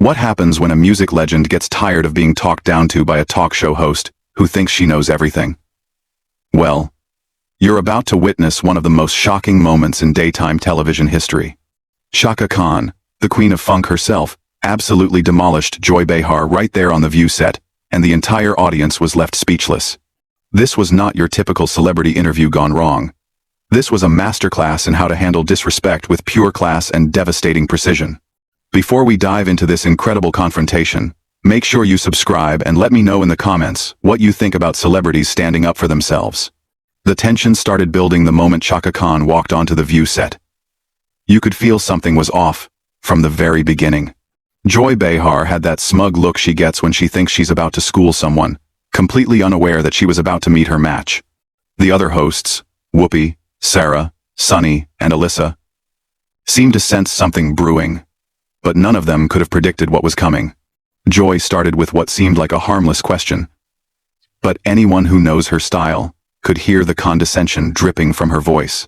What happens when a music legend gets tired of being talked down to by a talk show host who thinks she knows everything? Well, you're about to witness one of the most shocking moments in daytime television history. Chaka Khan, the queen of funk herself, absolutely demolished Joy Behar right there on the View set, and the entire audience was left speechless. This was not your typical celebrity interview gone wrong. This was a masterclass in how to handle disrespect with pure class and devastating precision. Before we dive into this incredible confrontation, make sure you subscribe and let me know in the comments what you think about celebrities standing up for themselves. The tension started building the moment Chaka Khan walked onto the View set. You could feel something was off from the very beginning. Joy Behar had that smug look she gets when she thinks she's about to school someone, completely unaware that she was about to meet her match. The other hosts, Whoopi, Sarah, Sunny, and Alyssa, seemed to sense something brewing, but none of them could have predicted what was coming. Joy started with what seemed like a harmless question, but anyone who knows her style could hear the condescension dripping from her voice.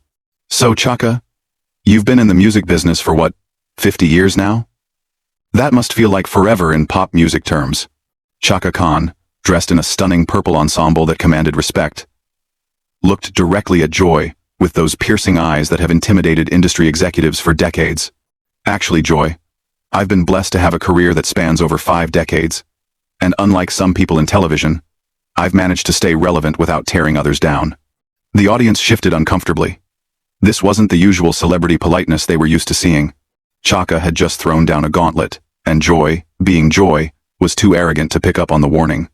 So Chaka, you've been in the music business for what, 50 years now? That must feel like forever in pop music terms. Chaka Khan, dressed in a stunning purple ensemble that commanded respect, looked directly at Joy with those piercing eyes that have intimidated industry executives for decades. Actually, Joy, I've been blessed to have a career that spans over 5 decades, and unlike some people in television, I've managed to stay relevant without tearing others down. The audience shifted uncomfortably. This wasn't the usual celebrity politeness they were used to seeing. Chaka had just thrown down a gauntlet, and Joy, being Joy, was too arrogant to pick up on the warning.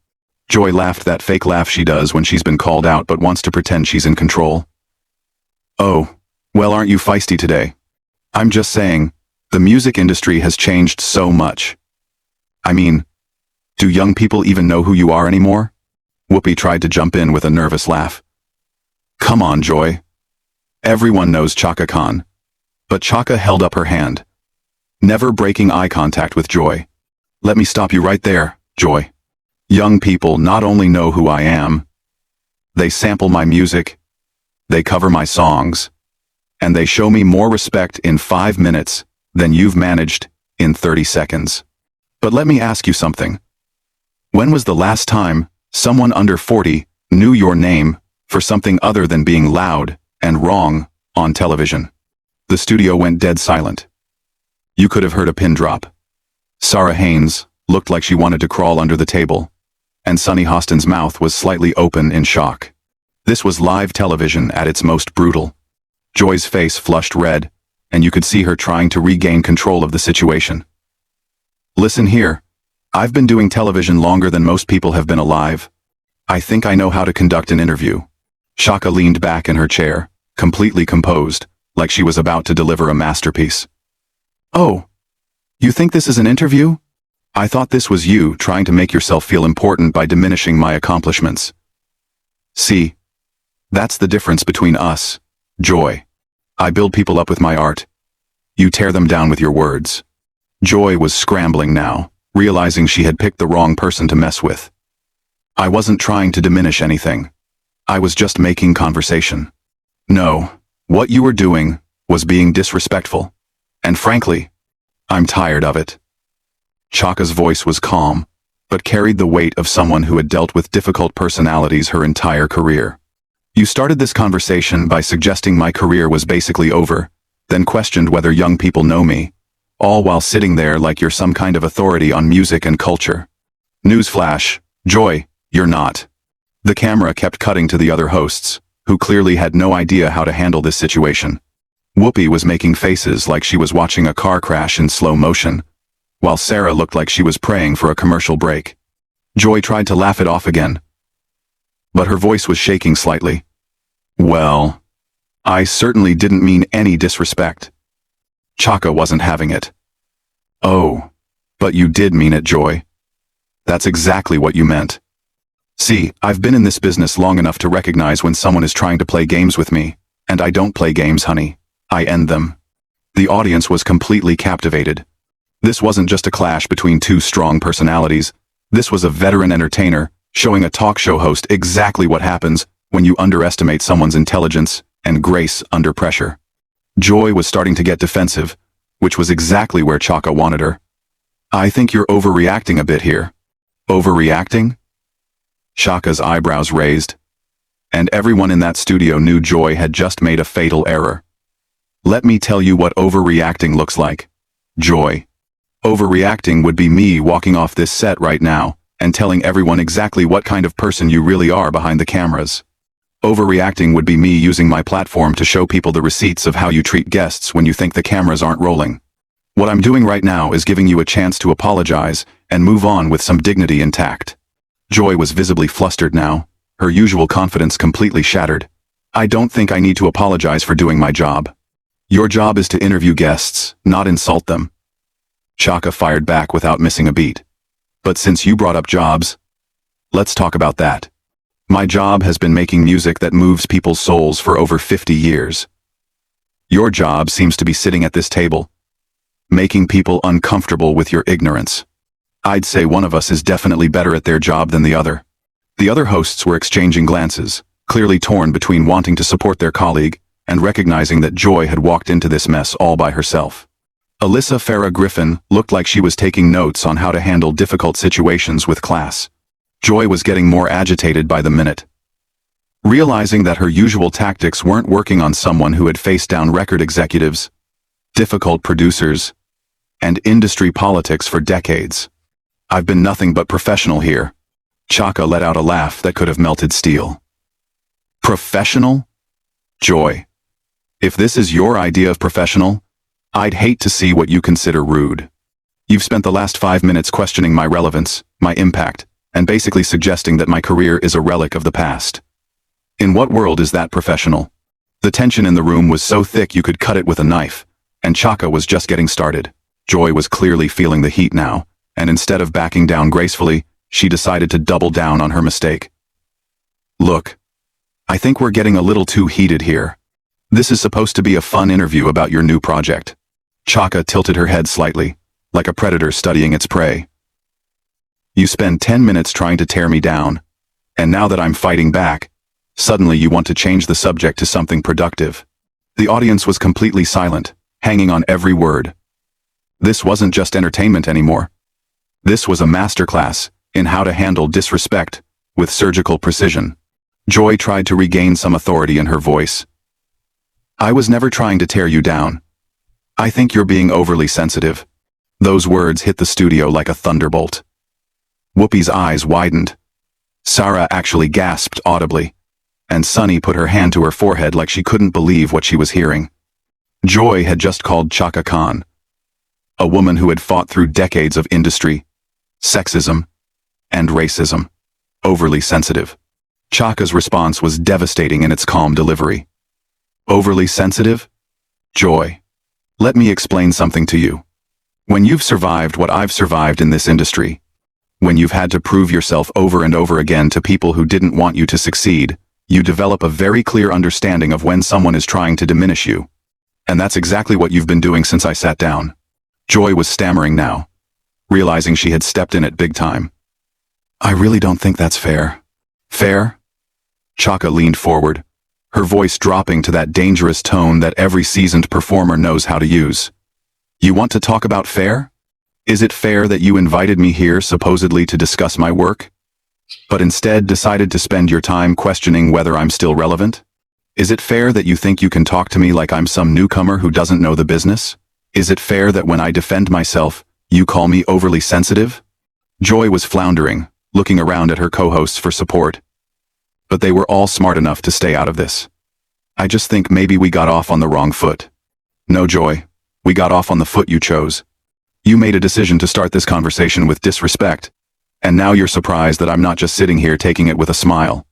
Joy laughed that fake laugh she does when she's been called out but wants to pretend she's in control. Oh, well, aren't you feisty today? I'm just saying, the music industry has changed so much. I mean, do young people even know who you are anymore? Whoopi tried to jump in with a nervous laugh. Come on, Joy. Everyone knows Chaka Khan. But Chaka held up her hand, never breaking eye contact with Joy. Let me stop you right there, Joy. Young people not only know who I am, they sample my music, they cover my songs, and they show me more respect in 5 minutes than you've managed in 30 seconds. But let me ask you something. When was the last time someone under 40 knew your name for something other than being loud and wrong on television? The studio went dead silent. You could have heard a pin drop. Sarah Haynes looked like she wanted to crawl under the table, and Sunny Hostin's mouth was slightly open in shock. This was live television at its most brutal. Joy's face flushed red, and you could see her trying to regain control of the situation. Listen here. I've been doing television longer than most people have been alive. I think I know how to conduct an interview. Chaka leaned back in her chair, completely composed, like she was about to deliver a masterpiece. Oh, you think this is an interview? I thought this was you trying to make yourself feel important by diminishing my accomplishments. See, that's the difference between us, Joy. I build people up with my art. You tear them down with your words. Joy was scrambling now, realizing she had picked the wrong person to mess with. I wasn't trying to diminish anything. I was just making conversation. No, what you were doing was being disrespectful. And frankly, I'm tired of it. Chaka's voice was calm, but carried the weight of someone who had dealt with difficult personalities her entire career. You started this conversation by suggesting my career was basically over, then questioned whether young people know me, all while sitting there like you're some kind of authority on music and culture. Newsflash, Joy, you're not. The camera kept cutting to the other hosts, who clearly had no idea how to handle this situation. Whoopi was making faces like she was watching a car crash in slow motion, while Sarah looked like she was praying for a commercial break. Joy tried to laugh it off again, but her voice was shaking slightly. Well, I certainly didn't mean any disrespect. Chaka wasn't having it. Oh, but you did mean it, Joy. That's exactly what you meant. See, I've been in this business long enough to recognize when someone is trying to play games with me, and I don't play games, honey. I end them. The audience was completely captivated. This wasn't just a clash between two strong personalities. This was a veteran entertainer showing a talk show host exactly what happens when you underestimate someone's intelligence and grace under pressure. Joy was starting to get defensive, which was exactly where Chaka wanted her. I think you're overreacting a bit here. Overreacting? Chaka's eyebrows raised, and everyone in that studio knew Joy had just made a fatal error. Let me tell you what overreacting looks like. Joy. Overreacting would be me walking off this set right now and telling everyone exactly what kind of person you really are behind the cameras. Overreacting would be me using my platform to show people the receipts of how you treat guests when you think the cameras aren't rolling. What I'm doing right now is giving you a chance to apologize and move on with some dignity and tact. Joy was visibly flustered now, her usual confidence completely shattered. I don't think I need to apologize for doing my job. Your job is to interview guests, not insult them. Chaka fired back without missing a beat. But since you brought up jobs, let's talk about that. My job has been making music that moves people's souls for over 50 years. Your job seems to be sitting at this table, making people uncomfortable with your ignorance. I'd say one of us is definitely better at their job than the other. The other hosts were exchanging glances, clearly torn between wanting to support their colleague and recognizing that Joy had walked into this mess all by herself. Alyssa Farah Griffin looked like she was taking notes on how to handle difficult situations with class. Joy was getting more agitated by the minute. Realizing that her usual tactics weren't working on someone who had faced down record executives, difficult producers, and industry politics for decades. I've been nothing but professional here. Chaka let out a laugh that could have melted steel. Professional? Joy. If this is your idea of professional, I'd hate to see what you consider rude. You've spent the last 5 minutes questioning my relevance, my impact, and basically suggesting that my career is a relic of the past. In what world is that professional? The tension in the room was so thick you could cut it with a knife, and Chaka was just getting started. Joy was clearly feeling the heat now, and instead of backing down gracefully, she decided to double down on her mistake. Look, I think we're getting a little too heated here. This is supposed to be a fun interview about your new project. Chaka tilted her head slightly, like a predator studying its prey. You spend 10 minutes trying to tear me down, and now that I'm fighting back, suddenly you want to change the subject to something productive. The audience was completely silent, hanging on every word. This wasn't just entertainment anymore. This was a masterclass in how to handle disrespect with surgical precision. Joy tried to regain some authority in her voice. I was never trying to tear you down. I think you're being overly sensitive. Those words hit the studio like a thunderbolt. Whoopi's eyes widened. Sarah actually gasped audibly, and Sunny put her hand to her forehead like she couldn't believe what she was hearing. Joy had just called Chaka Khan, a woman who had fought through decades of industry, sexism, and racism, overly sensitive. Chaka's response was devastating in its calm delivery. Overly sensitive? Joy. Let me explain something to you. When you've survived what I've survived in this industry, when you've had to prove yourself over and over again to people who didn't want you to succeed, you develop a very clear understanding of when someone is trying to diminish you. And that's exactly what you've been doing since I sat down. Joy was stammering now, realizing she had stepped in it big time. I really don't think that's fair. Fair? Chaka leaned forward, her voice dropping to that dangerous tone that every seasoned performer knows how to use. You want to talk about fair? Is it fair that you invited me here supposedly to discuss my work, but instead decided to spend your time questioning whether I'm still relevant? Is it fair that you think you can talk to me like I'm some newcomer who doesn't know the business? Is it fair that when I defend myself, you call me overly sensitive? Joy was floundering, looking around at her co-hosts for support. But they were all smart enough to stay out of this. I just think maybe we got off on the wrong foot. No, Joy, we got off on the foot you chose. You made a decision to start this conversation with disrespect, and now you're surprised that I'm not just sitting here taking it with a smile.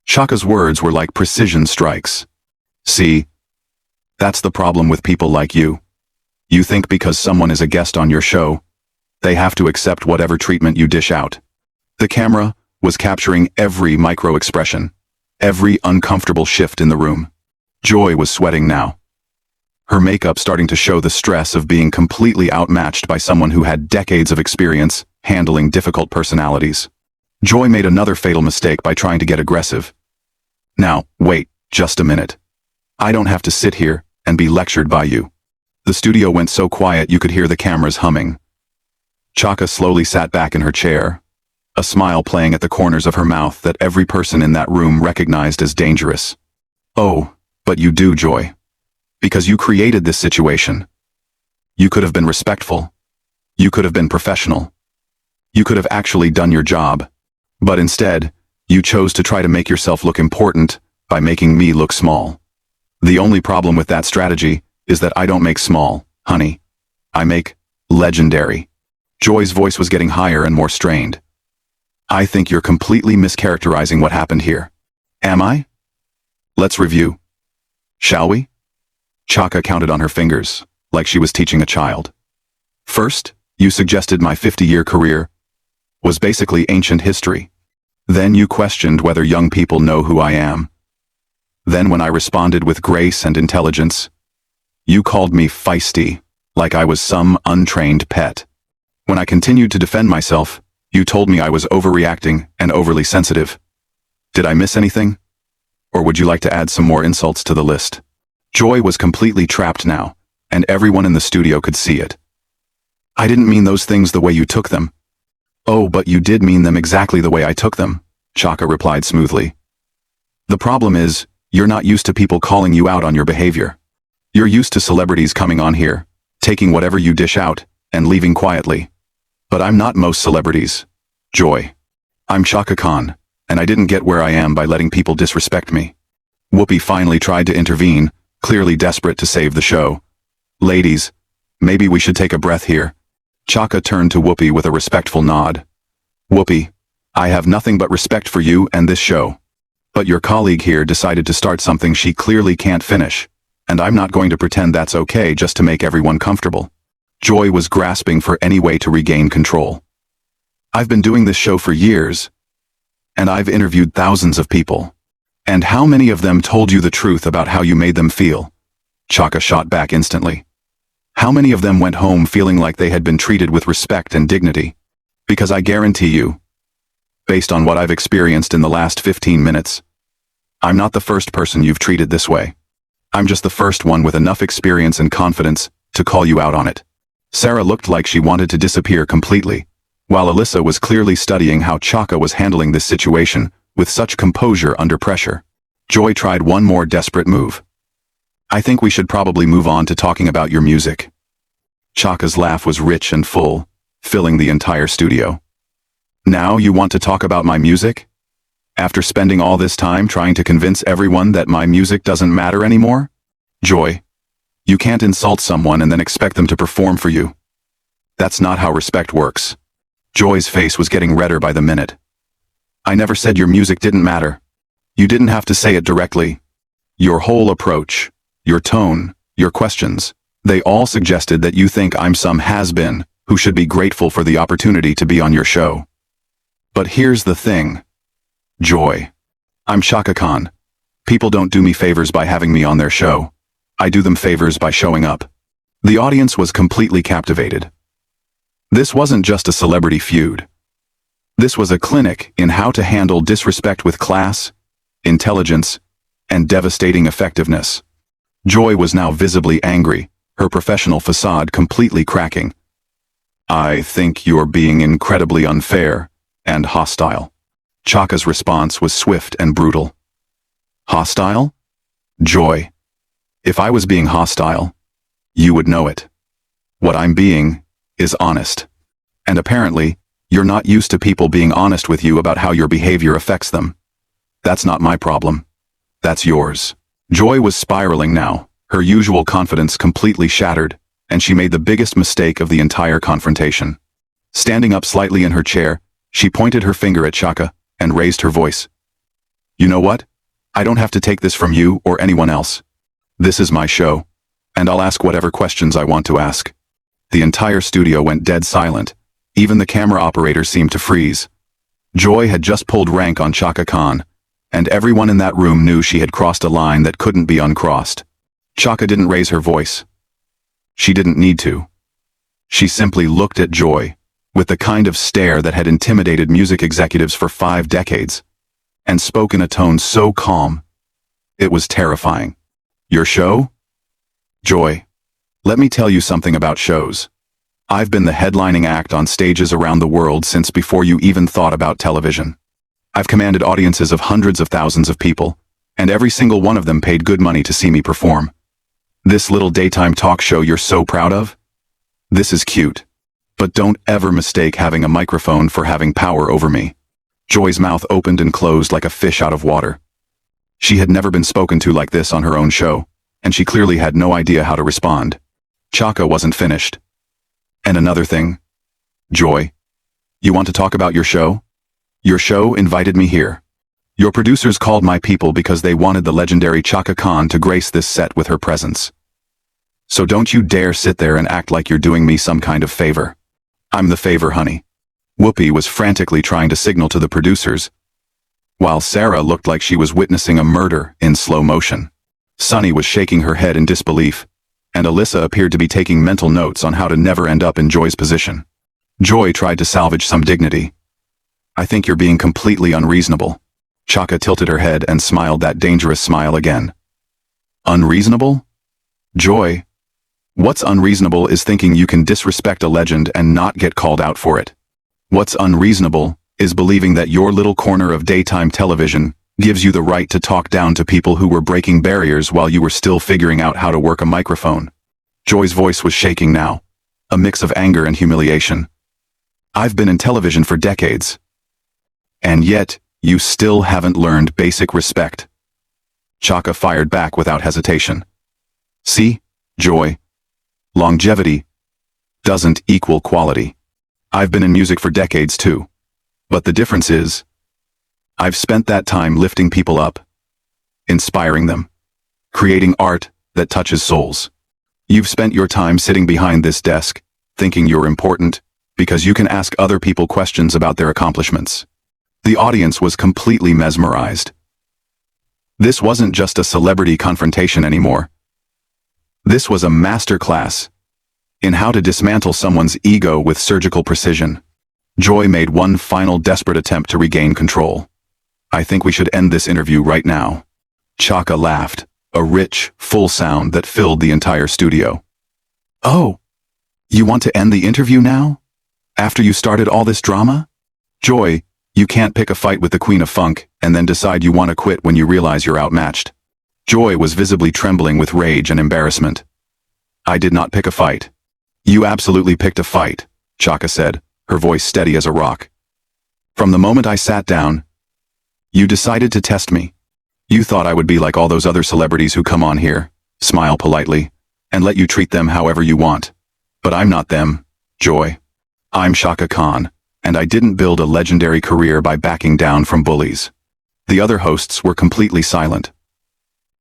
Chaka's words were like precision strikes. See, that's the problem with people like you. You think because someone is a guest on your show, they have to accept whatever treatment you dish out. The camera was capturing every micro-expression, every uncomfortable shift in the room. Joy was sweating now, her makeup starting to show the stress of being completely outmatched by someone who had decades of experience handling difficult personalities. Joy made another fatal mistake by trying to get aggressive. Now, wait, just a minute. I don't have to sit here and be lectured by you. The studio went so quiet you could hear the cameras humming. Chaka slowly sat back in her chair, a smile playing at the corners of her mouth that every person in that room recognized as dangerous. Oh, but you do, Joy. Because you created this situation. You could have been respectful. You could have been professional. You could have actually done your job. But instead, you chose to try to make yourself look important by making me look small. The only problem with that strategy is that I don't make small, honey. I make legendary. Joy's voice was getting higher and more strained. I think you're completely mischaracterizing what happened here. Am I? Let's review. Shall we? Chaka counted on her fingers, like she was teaching a child. First, you suggested my 50-year career was basically ancient history. Then you questioned whether young people know who I am. Then when I responded with grace and intelligence, you called me feisty, like I was some untrained pet. When I continued to defend myself, you told me I was overreacting and overly sensitive. Did I miss anything? Or would you like to add some more insults to the list? Joy was completely trapped now, and everyone in the studio could see it. I didn't mean those things the way you took them. Oh, but you did mean them exactly the way I took them, Chaka replied smoothly. The problem is, you're not used to people calling you out on your behavior. You're used to celebrities coming on here, taking whatever you dish out, and leaving quietly. But I'm not most celebrities, Joy. I'm Chaka Khan, and I didn't get where I am by letting people disrespect me. Whoopi finally tried to intervene, clearly desperate to save the show. Ladies, maybe we should take a breath here. Chaka turned to Whoopi with a respectful nod. Whoopi, I have nothing but respect for you and this show. But your colleague here decided to start something she clearly can't finish, and I'm not going to pretend that's okay just to make everyone comfortable. Joy was grasping for any way to regain control. I've been doing this show for years, and I've interviewed thousands of people. And how many of them told you the truth about how you made them feel? Chaka shot back instantly. How many of them went home feeling like they had been treated with respect and dignity? Because I guarantee you, based on what I've experienced in the last 15 minutes, I'm not the first person you've treated this way. I'm just the first one with enough experience and confidence to call you out on it. Sarah looked like she wanted to disappear completely, while Alyssa was clearly studying how Chaka was handling this situation with such composure under pressure. Joy tried one more desperate move. I think we should probably move on to talking about your music. Chaka's laugh was rich and full, filling the entire studio. Now you want to talk about my music? After spending all this time trying to convince everyone that my music doesn't matter anymore? Joy, you can't insult someone and then expect them to perform for you. That's not how respect works. Joy's face was getting redder by the minute. I never said your music didn't matter. You didn't have to say it directly. Your whole approach, your tone, your questions, they all suggested that you think I'm some has-been who should be grateful for the opportunity to be on your show. But here's the thing. Joy. I'm Chaka Khan. People don't do me favors by having me on their show. I do them favors by showing up. The audience was completely captivated. This wasn't just a celebrity feud. This was a clinic in how to handle disrespect with class, intelligence, and devastating effectiveness. Joy was now visibly angry, her professional facade completely cracking. I think you're being incredibly unfair and hostile. Chaka's response was swift and brutal. Hostile? Joy. If I was being hostile, you would know it. What I'm being is honest. And apparently, you're not used to people being honest with you about how your behavior affects them. That's not my problem. That's yours. Joy was spiraling now, her usual confidence completely shattered, and she made the biggest mistake of the entire confrontation. Standing up slightly in her chair, she pointed her finger at Chaka and raised her voice. You know what? I don't have to take this from you or anyone else. This is my show, and I'll ask whatever questions I want to ask. The entire studio went dead silent. Even the camera operator seemed to freeze. Joy had just pulled rank on Chaka Khan, and everyone in that room knew she had crossed a line that couldn't be uncrossed. Chaka didn't raise her voice. She didn't need to. She simply looked at Joy, with the kind of stare that had intimidated music executives for 5 decades, and spoke in a tone so calm. It was terrifying. Your show? Joy, let me tell you something about shows. I've been the headlining act on stages around the world since before you even thought about television. I've commanded audiences of hundreds of thousands of people, and every single one of them paid good money to see me perform. This little daytime talk show you're so proud of? This is cute. But don't ever mistake having a microphone for having power over me. Joy's mouth opened and closed like a fish out of water. She had never been spoken to like this on her own show, and she clearly had no idea how to respond. Chaka wasn't finished. And another thing. Joy, you want to talk about your show? Your show invited me here. Your producers called my people because they wanted the legendary Chaka Khan to grace this set with her presence. So don't you dare sit there and act like you're doing me some kind of favor. I'm the favor, honey. Whoopi was frantically trying to signal to the producers, while Sarah looked like she was witnessing a murder in slow motion. Sunny was shaking her head in disbelief, and Alyssa appeared to be taking mental notes on how to never end up in Joy's position. Joy tried to salvage some dignity. I think you're being completely unreasonable. Chaka tilted her head and smiled that dangerous smile again. Unreasonable? Joy, what's unreasonable is thinking you can disrespect a legend and not get called out for it. What's unreasonable is believing that your little corner of daytime television gives you the right to talk down to people who were breaking barriers while you were still figuring out how to work a microphone. Joy's voice was shaking now, a mix of anger and humiliation. I've been in television for decades. And yet, you still haven't learned basic respect. Chaka fired back without hesitation. See, Joy, longevity doesn't equal quality. I've been in music for decades too. But the difference is, I've spent that time lifting people up, inspiring them, creating art that touches souls. You've spent your time sitting behind this desk, thinking you're important, because you can ask other people questions about their accomplishments. The audience was completely mesmerized. This wasn't just a celebrity confrontation anymore. This was a masterclass in how to dismantle someone's ego with surgical precision. Joy made one final desperate attempt to regain control. I think we should end this interview right now. Chaka laughed, a rich, full sound that filled the entire studio. Oh, you want to end the interview now? After you started all this drama? Joy, you can't pick a fight with the Queen of Funk and then decide you want to quit when you realize you're outmatched. Joy was visibly trembling with rage and embarrassment. I did not pick a fight. You absolutely picked a fight, Chaka said, her voice steady as a rock. From the moment I sat down, you decided to test me. You thought I would be like all those other celebrities who come on here, smile politely, and let you treat them however you want. But I'm not them, Joy. I'm Chaka Khan, and I didn't build a legendary career by backing down from bullies. The other hosts were completely silent,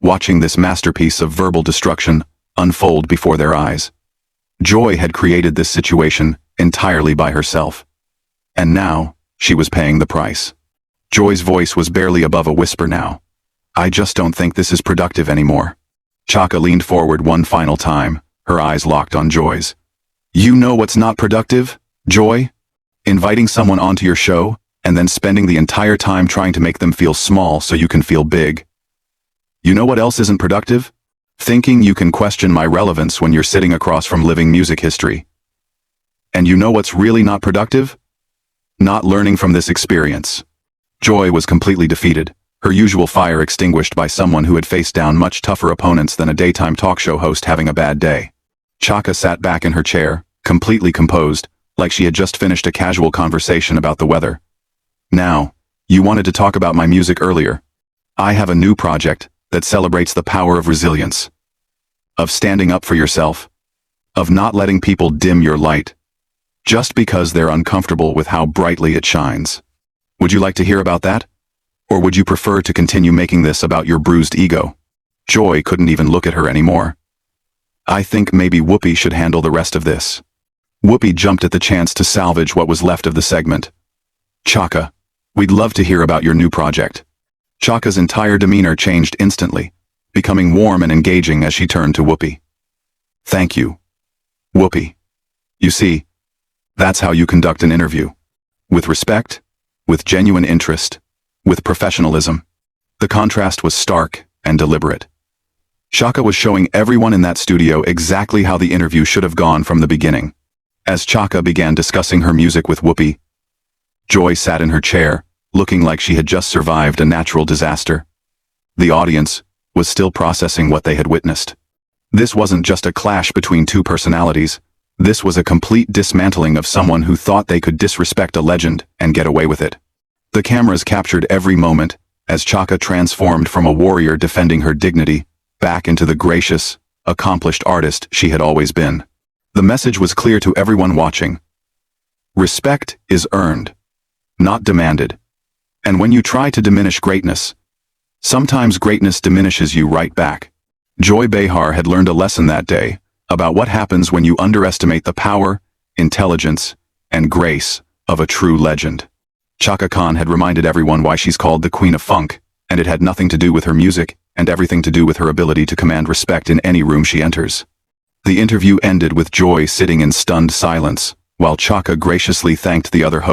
watching this masterpiece of verbal destruction unfold before their eyes. Joy had created this situation entirely by herself. And now, she was paying the price. Joy's voice was barely above a whisper now. I just don't think this is productive anymore. Chaka leaned forward one final time, her eyes locked on Joy's. You know what's not productive, Joy? Inviting someone onto your show, and then spending the entire time trying to make them feel small so you can feel big. You know what else isn't productive? Thinking you can question my relevance when you're sitting across from living music history. And you know what's really not productive? Not learning from this experience. Joy was completely defeated, her usual fire extinguished by someone who had faced down much tougher opponents than a daytime talk show host having a bad day. Chaka sat back in her chair, completely composed, like she had just finished a casual conversation about the weather. Now, you wanted to talk about my music earlier. I have a new project that celebrates the power of resilience, of standing up for yourself, of not letting people dim your light, just because they're uncomfortable with how brightly it shines. Would you like to hear about that? Or would you prefer to continue making this about your bruised ego? Joy couldn't even look at her anymore. I think maybe Whoopi should handle the rest of this. Whoopi jumped at the chance to salvage what was left of the segment. Chaka, we'd love to hear about your new project. Chaka's entire demeanor changed instantly, becoming warm and engaging as she turned to Whoopi. Thank you, Whoopi. You see, that's how you conduct an interview. With respect, with genuine interest, with professionalism. The contrast was stark and deliberate. Chaka was showing everyone in that studio exactly how the interview should have gone from the beginning. As Chaka began discussing her music with Whoopi, Joy sat in her chair, looking like she had just survived a natural disaster. The audience was still processing what they had witnessed. This wasn't just a clash between two personalities. This was a complete dismantling of someone who thought they could disrespect a legend and get away with it. The cameras captured every moment as Chaka transformed from a warrior defending her dignity back into the gracious, accomplished artist she had always been. The message was clear to everyone watching. Respect is earned, not demanded. And when you try to diminish greatness, sometimes greatness diminishes you right back. Joy Behar had learned a lesson that day about what happens when you underestimate the power, intelligence, and grace of a true legend. Chaka Khan had reminded everyone why she's called the Queen of Funk, and it had nothing to do with her music and everything to do with her ability to command respect in any room she enters. The interview ended with Joy sitting in stunned silence, while Chaka graciously thanked the other host.